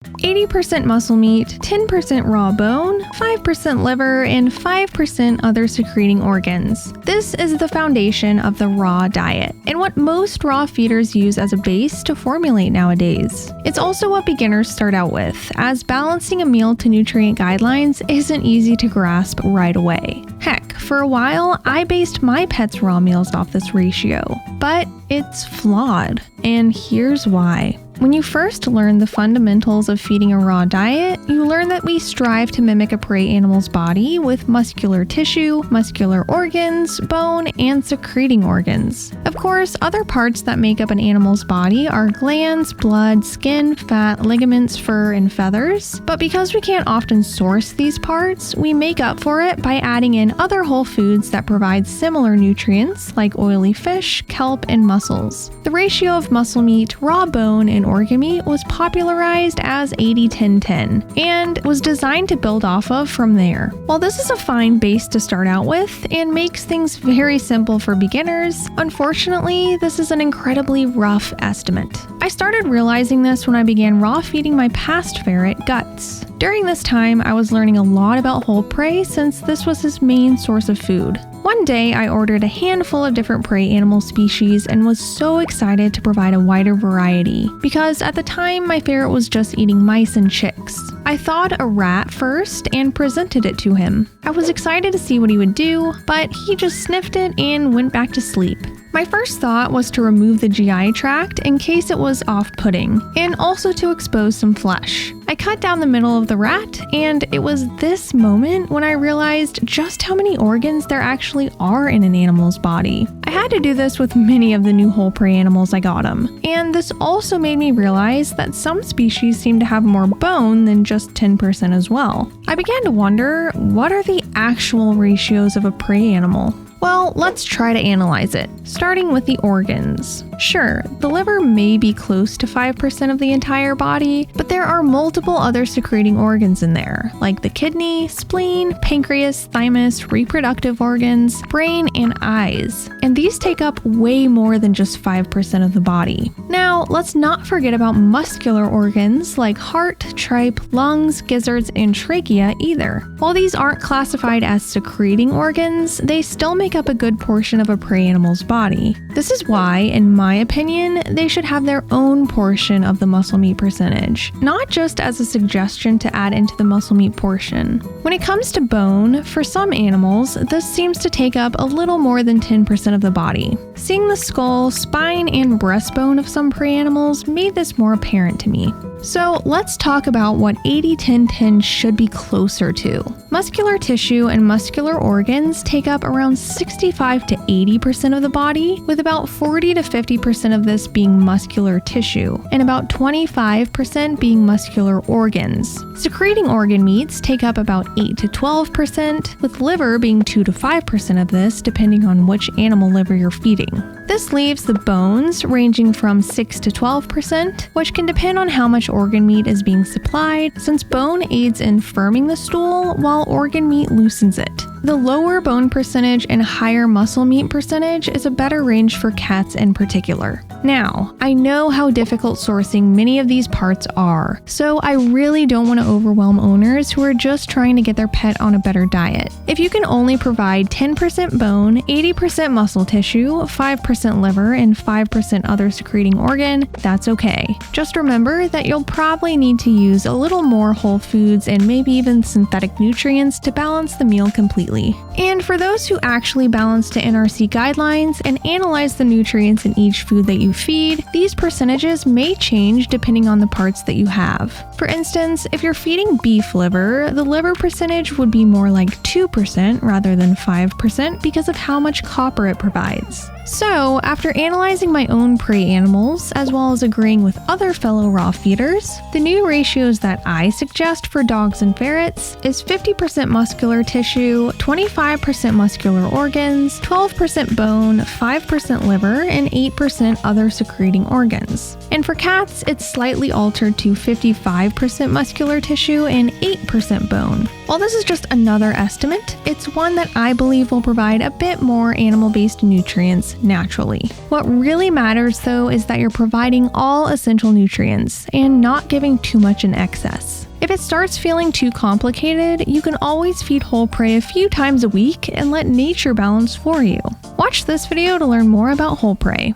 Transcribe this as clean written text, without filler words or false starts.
80% muscle meat, 10% raw bone, 5% liver, and 5% other secreting organs. This is the foundation of the raw diet, and what most raw feeders use as a base to formulate nowadays. It's also what beginners start out with, as balancing a meal to nutrient guidelines isn't easy to grasp right away. Heck, for a while, I based my pets' raw meals off this ratio, but it's flawed, and here's why. When you first learn the fundamentals of feeding a raw diet, you learn that we strive to mimic a prey animal's body with muscular tissue, muscular organs, bone, and secreting organs. Of course, other parts that make up an animal's body are glands, blood, skin, fat, ligaments, fur, and feathers. But because we can't often source these parts, we make up for it by adding in other whole foods that provide similar nutrients like oily fish, kelp, and mussels. The ratio of muscle meat, raw bone, and organ meat was popularized as 80-10-10 and was designed to build off of from there. While this is a fine base to start out with and makes things very simple for beginners, unfortunately, this is an incredibly rough estimate. I started realizing this when I began raw feeding my past ferret guts. During this time, I was learning a lot about whole prey since this was his main source of food. One day, I ordered a handful of different prey animal species and was so excited to provide a wider variety, because at the time, my ferret was just eating mice and chicks. I thawed a rat first and presented it to him. I was excited to see what he would do, but he just sniffed it and went back to sleep. My first thought was to remove the GI tract in case it was off-putting, and also to expose some flesh. I cut down the middle of the rat, and it was this moment when I realized just how many organs there actually are in an animal's body. I had to do this with many of the new whole prey animals I got them, and this also made me realize that some species seem to have more bone than just 10% as well. I began to wonder, what are the actual ratios of a prey animal? Well, let's try to analyze it, starting with the organs. Sure, the liver may be close to 5% of the entire body, but there are multiple other secreting organs in there, like the kidney, spleen, pancreas, thymus, reproductive organs, brain, and eyes. And these take up way more than just 5% of the body. Now, let's not forget about muscular organs like heart, tripe, lungs, gizzards, and trachea either. While these aren't classified as secreting organs, they still make up a good portion of a prey animal's body. This is why, in my opinion, they should have their own portion of the muscle meat percentage, not just as a suggestion to add into the muscle meat portion. When it comes to bone, for some animals, this seems to take up a little more than 10% of the body. Seeing the skull, spine, and breastbone of some prey animals made this more apparent to me. So let's talk about what 80-10-10 should be closer to. Muscular tissue and muscular organs take up around 65 to 80% of the body, with about 40 to 50% of this being muscular tissue, and about 25% being muscular organs. Secreting organ meats take up about 8 to 12%, with liver being 2 to 5% of this, depending on which animal liver you're feeding. This leaves the bones ranging from 6 to 12%, which can depend on how much organ meat is being supplied, since bone aids in firming the stool while organ meat loosens it. The lower bone percentage and higher muscle meat percentage is a better range for cats in particular. Now, I know how difficult sourcing many of these parts are, so I really don't want to overwhelm owners who are just trying to get their pet on a better diet. If you can only provide 10% bone, 80% muscle tissue, 5% liver, and 5% other secreting organ, that's okay. Just remember that you'll probably need to use a little more whole foods and maybe even synthetic nutrients to balance the meal completely. And for those who actually balance to NRC guidelines and analyze the nutrients in each food that you feed, these percentages may change depending on the parts that you have. For instance, if you're feeding beef liver, the liver percentage would be more like 2% rather than 5% because of how much copper it provides. So, after analyzing my own prey animals, as well as agreeing with other fellow raw feeders, the new ratios that I suggest for dogs and ferrets is 50% muscular tissue, 25% muscular organs, 12% bone, 5% liver, and 8% other secreting organs. And for cats, it's slightly altered to 55% muscular tissue and 8% bone. While this is just another estimate, it's one that I believe will provide a bit more animal-based nutrients naturally. What really matters though is that you're providing all essential nutrients and not giving too much in excess. If it starts feeling too complicated, you can always feed whole prey a few times a week and let nature balance for you. Watch this video to learn more about whole prey.